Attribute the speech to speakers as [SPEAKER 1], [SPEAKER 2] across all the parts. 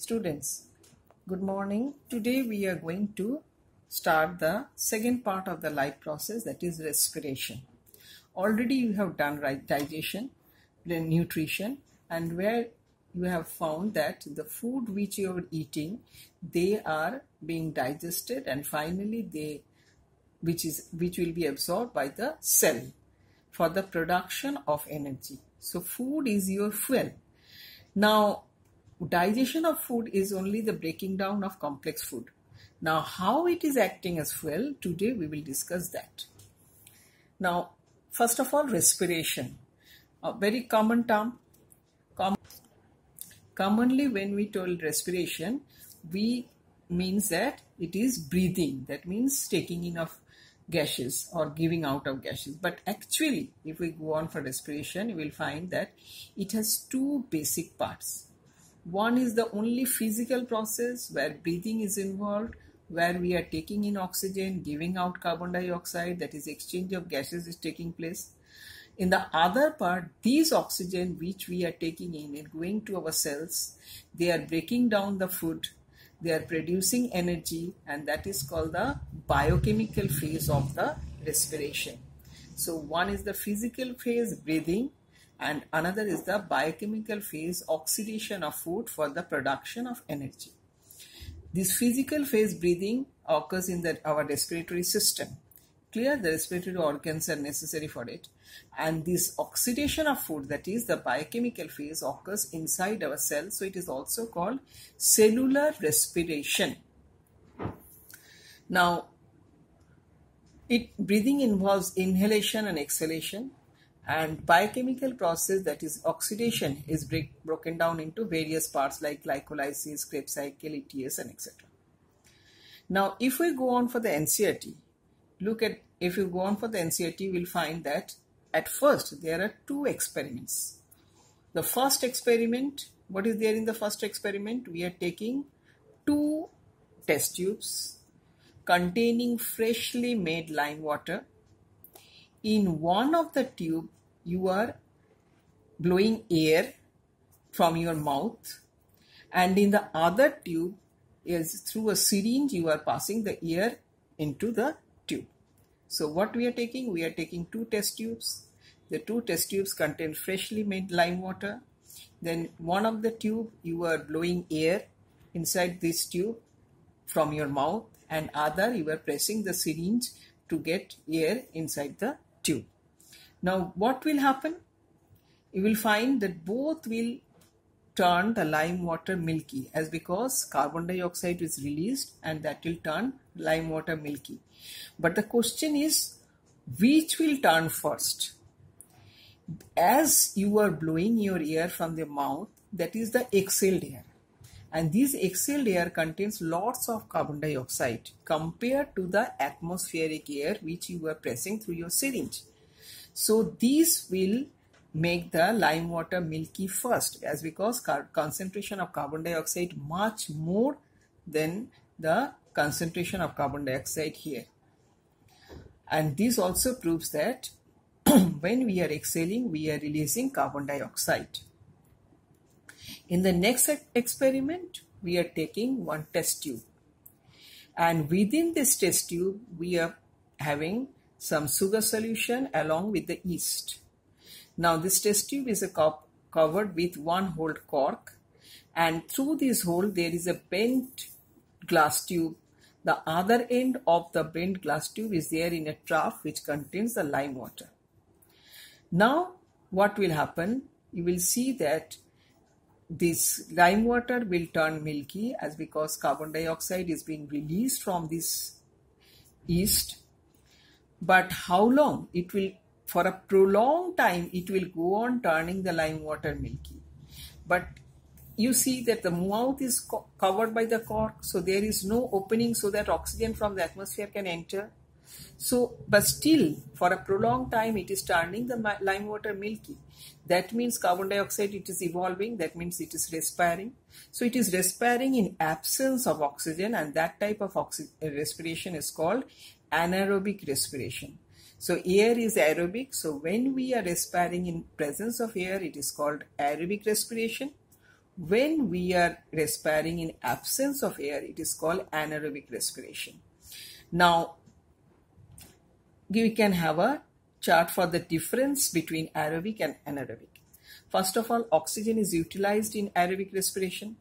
[SPEAKER 1] Students, good morning. Today we are going to start the second part of the life process, that is respiration. Already you have done digestion, then nutrition, and where you have found that the food which you are eating, they are being digested and finally which will be absorbed by the cell for the production of energy. So food is your fuel. Now digestion of food is only the breaking down of complex food. Now how it is acting as fuel, today we will discuss that. Now first of all, respiration, a very common term. Commonly when we told respiration, we means that it is breathing, that means taking in of gases or giving out of gases. But actually if we go on for respiration, you will find that it has two basic parts. One is the only physical process where breathing is involved, where we are taking in oxygen, giving out carbon dioxide, that is exchange of gases is taking place. In the other part, these oxygen which we are taking in and going to our cells, they are breaking down the food, they are producing energy, and that is called the biochemical phase of the respiration. So one is the physical phase, breathing, and another is the biochemical phase, oxidation of food for the production of energy. This physical phase, breathing, occurs in our respiratory system. Clear? The respiratory organs are necessary for it. And this oxidation of food, that is the biochemical phase, occurs inside our cells. So it is also called cellular respiration. Now, breathing involves inhalation and exhalation. And biochemical process, that is oxidation, is broken down into various parts like glycolysis, Krebs cycle, ETS, and etc. Now, if we go on for the NCERT, if you go on for the NCERT, you will find that at first there are two experiments. The first experiment, what is there in the first experiment? We are taking two test tubes containing freshly made lime water. In one of the tube, you are blowing air from your mouth, and in the other tube is through a syringe you are passing the air into the tube. So what we are taking? We are taking two test tubes. The two test tubes contain freshly made lime water. Then one of the tube you are blowing air inside this tube from your mouth, and other you are pressing the syringe to get air inside the tube. Now what will happen? You will find that both will turn the lime water milky, as because carbon dioxide is released and that will turn lime water milky. But the question is, which will turn first? As you are blowing your air from the mouth, that is the exhaled air. And this exhaled air contains lots of carbon dioxide compared to the atmospheric air which you are pressing through your syringe. So these will make the lime water milky first, as because concentration of carbon dioxide much more than the concentration of carbon dioxide here. And this also proves that when we are exhaling, we are releasing carbon dioxide. In the next experiment, we are taking one test tube, and within this test tube we are having some sugar solution along with the yeast. Now this test tube is covered with one hole cork, and through this hole there is a bent glass tube. The other end of the bent glass tube is there in a trough which contains the lime water. Now what will happen? You will see that this lime water will turn milky, as because carbon dioxide is being released from this yeast. But how long? It will, for a prolonged time, it will go on turning the lime water milky. But you see that the mouth is covered by the cork, so there is no opening so that oxygen from the atmosphere can enter. So, but still, for a prolonged time, it is turning the lime water milky. That means carbon dioxide, it is evolving. That means it is respiring. So it is respiring in absence of oxygen, and that type of respiration is called anaerobic respiration. So air is aerobic. So when we are respiring in presence of air, it is called aerobic respiration. When we are respiring in absence of air, it is called anaerobic respiration. Now, we can have a chart for the difference between aerobic and anaerobic. First of all, oxygen is utilized in aerobic respiration.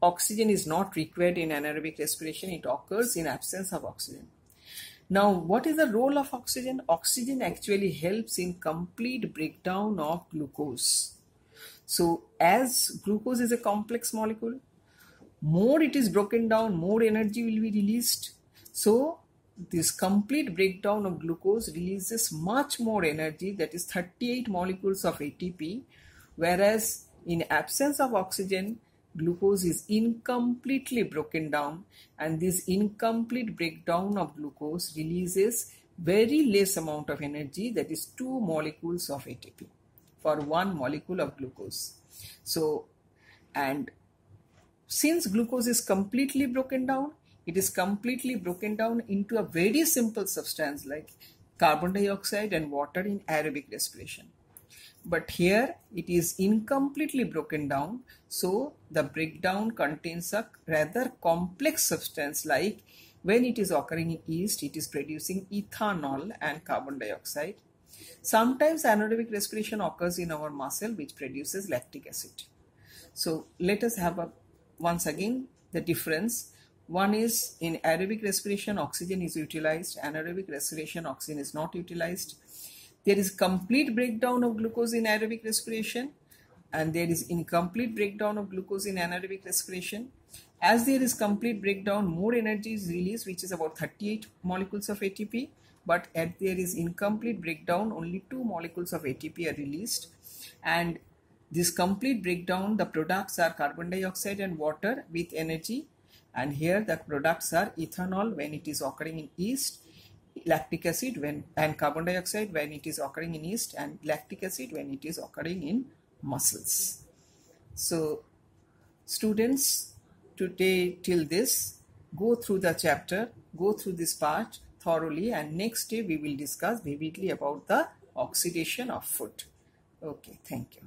[SPEAKER 1] Oxygen is not required in anaerobic respiration. It occurs in absence of oxygen. Now, what is the role of oxygen? Oxygen actually helps in complete breakdown of glucose. So, as glucose is a complex molecule, more it is broken down, more energy will be released. So, this complete breakdown of glucose releases much more energy, that is 38 molecules of ATP, whereas in absence of oxygen, glucose is incompletely broken down, and this incomplete breakdown of glucose releases very less amount of energy, that is 2 molecules of ATP for 1 molecule of glucose. So, and since glucose is completely broken down, it is completely broken down into a very simple substance like carbon dioxide and water in aerobic respiration. But here it is incompletely broken down, so the breakdown contains a rather complex substance, like when it is occurring in yeast, it is producing ethanol and carbon dioxide. Sometimes anaerobic respiration occurs in our muscle, which produces lactic acid. So let us have once again the difference. One is in aerobic respiration, oxygen is utilized. Anaerobic respiration, oxygen is not utilized. There is complete breakdown of glucose in aerobic respiration, and there is incomplete breakdown of glucose in anaerobic respiration. As there is complete breakdown, more energy is released, which is about 38 molecules of ATP. But as there is incomplete breakdown, only 2 molecules of ATP are released. And this complete breakdown, the products are carbon dioxide and water with energy. And here the products are ethanol when it is occurring in yeast, lactic acid and carbon dioxide when it is occurring in yeast, and lactic acid when it is occurring in muscles. So students, today till this, go through the chapter, go through this part thoroughly, and next day we will discuss vividly about the oxidation of food. Okay, thank you.